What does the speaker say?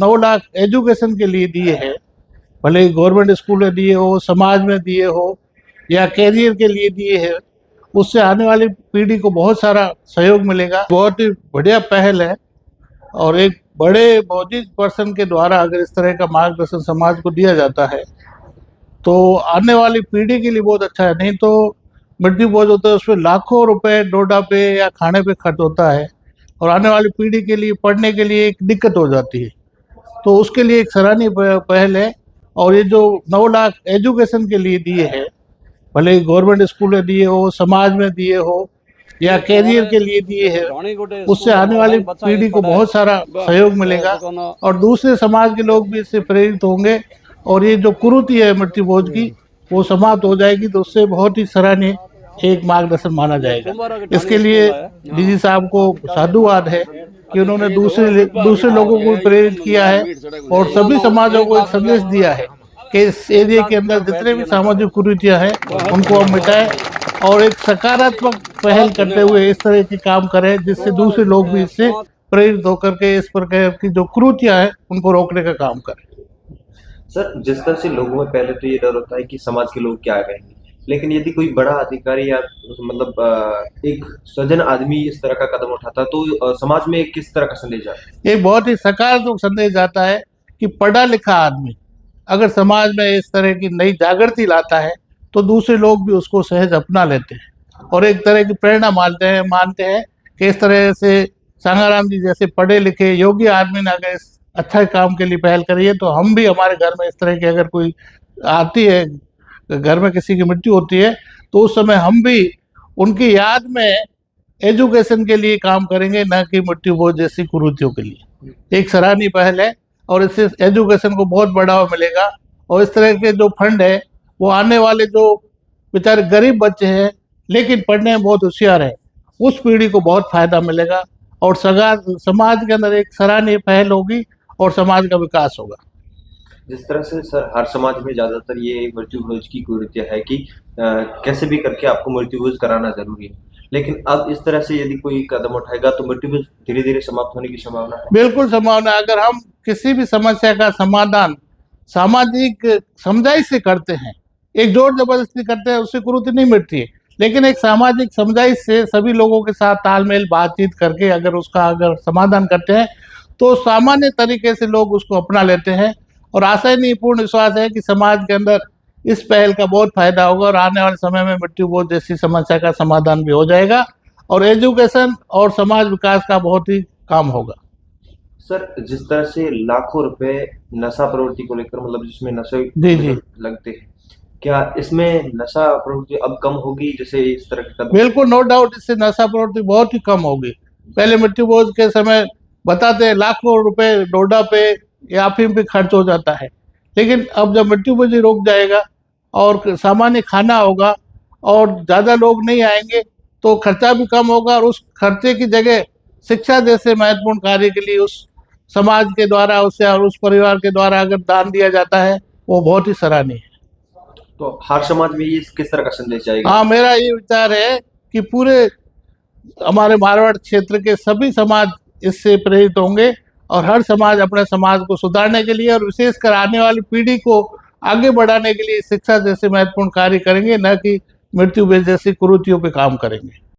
9 lakh education के लिए दिए हैं, भले गवर्नमेंट स्कूल में दिए हो, समाज में दिए हो या कैरियर के लिए दिए हैं, उससे आने वाली पीढ़ी को बहुत सारा सहयोग मिलेगा। बहुत ही बढ़िया पहल है और एक बड़े बौद्धिक पर्सन के द्वारा अगर इस तरह का मार्गदर्शन समाज को दिया जाता है तो आने वाली पीढ़ी के लिए बहुत अच्छा है। नहीं तो मृत्यु भोज होता है उसमें लाखों रुपए डोडा पे या खाने पे खर्च होता है और आने वाली पीढ़ी के लिए पढ़ने के लिए एक दिक्कत हो जाती है। तो उसके लिए एक सराहनीय पहल है। और ये जो 9 लाख एजुकेशन के लिए दिए हैं, भले गवर्नमेंट स्कूल में दिए हो, समाज में दिए हो या कैरियर के लिए दिए हैं, उससे आने वाली पीढ़ी को बहुत सारा सहयोग मिलेगा और दूसरे समाज के लोग भी इससे प्रेरित होंगे और ये जो कुरीति है मृत्यु भोज की वो समाप्त हो जाएगी। तो उससे बहुत ही सराहनीय एक मार्गदर्शन माना जाएगा। इसके लिए डीजी साहब को साधुवाद है कि उन्होंने दूसरे लोगों को प्रेरित किया है और सभी समाजों को एक संदेश दिया है कि इस एरिया के अंदर जितने भी सामाजिक कुरीतियां हैं उनको हम मिटाएं और एक सकारात्मक पहल करते हुए इस तरह के काम करें जिससे दूसरे लोग भी इससे प्रेरित होकर के इस प्रकार की जो कुरीतियां हैं उनको रोकने का काम करें। सर, जिस तरह से लोगों में पहले तो ये डर होता है कि समाज के लोग क्या कहेंगे, लेकिन यदि कोई बड़ा अधिकारी या मतलब एक सज्जन आदमी इस तरह का कदम उठाता तो समाज में किस तरह का संदेश आता है? एक बहुत ही सकारात्मक संदेश आता है कि पढ़ा लिखा आदमी अगर समाज में इस तरह की नई जागृति लाता है तो दूसरे लोग भी उसको सहज अपना लेते हैं और एक तरह की प्रेरणा मानते हैं कि इस तरह से सांगाराम जी जैसे पढ़े लिखे योग्य आदमी ने अगर इस अच्छा काम के लिए पहल करी है तो हम भी हमारे घर में इस तरह की अगर कोई आती है, घर में किसी की मृत्यु होती है तो उस समय हम भी उनकी याद में एजुकेशन के लिए काम करेंगे, न कि मृत्यु भोज जैसी कुरीतियों के लिए। एक सराहनीय पहल है और इससे एजुकेशन को बहुत बढ़ावा मिलेगा और इस तरह के जो फंड है वो आने वाले जो बेचारे गरीब बच्चे हैं लेकिन पढ़ने में बहुत होशियार है उस पीढ़ी को बहुत फायदा मिलेगा और समाज के अंदर एक सराहनीय पहल होगी और समाज का विकास होगा। जिस तरह से सर हर समाज में ज्यादातर ये मृत्यु भोज की कुरीतियां है कि कैसे भी करके आपको मृत्यु भोज कराना जरूरी है, लेकिन अब इस तरह से यदि कोई कदम उठाएगा तो मृत्यु भोज धीरे धीरे समाप्त होने की संभावना है। बिल्कुल संभावना है। अगर हम किसी भी समस्या का समाधान सामाजिक समझाइश से करते हैं, एक जोर जबरदस्ती करते हैं, उससे कुरीति नहीं मिटती है, लेकिन एक सामाजिक समझाइश से सभी लोगों के साथ तालमेल बातचीत करके अगर समाधान करते हैं तो सामान्य तरीके से लोग उसको अपना लेते हैं और आशा नहीं पूर्ण विश्वास है कि समाज के अंदर इस पहल का बहुत फायदा होगा और आने वाले समय में मृत्यु भोज जैसी समस्या का समाधान भी हो जाएगा और एजुकेशन और समाज विकास का बहुत ही काम होगा। सर, जिस तरह से लाखों रुपए नशा प्रवृत्ति को लेकर मतलब जिसमें नशे जी लगते हैं, क्या इसमें नशा प्रवृत्ति अब कम होगी जैसे इस तरह के कदम? बिल्कुल, नो डाउट, इससे नशा प्रवृत्ति बहुत ही कम होगी। पहले मृत्यु भोज के समय बताते हैं लाखों रुपए डोडा पे या अफीम पे खर्च हो जाता है, लेकिन अब जब मृत्यु भोज रोक जाएगा और सामान्य खाना होगा और ज़्यादा लोग नहीं आएंगे तो खर्चा भी कम होगा और उस खर्चे की जगह शिक्षा जैसे महत्वपूर्ण कार्य के लिए उस समाज के द्वारा उससे और उस परिवार के द्वारा अगर दान दिया जाता है वो बहुत ही सराहनीय है। तो हर समाज में ये किस तरह का संदेश जाएगा? हाँ, मेरा ये विचार है कि पूरे हमारे मारवाड़ क्षेत्र के सभी समाज इससे प्रेरित होंगे और हर समाज अपने समाज को सुधारने के लिए और विशेषकर आने वाली पीढ़ी को आगे बढ़ाने के लिए शिक्षा जैसे महत्वपूर्ण कार्य करेंगे, न कि मृत्यु जैसी कुरीतियों पे काम करेंगे।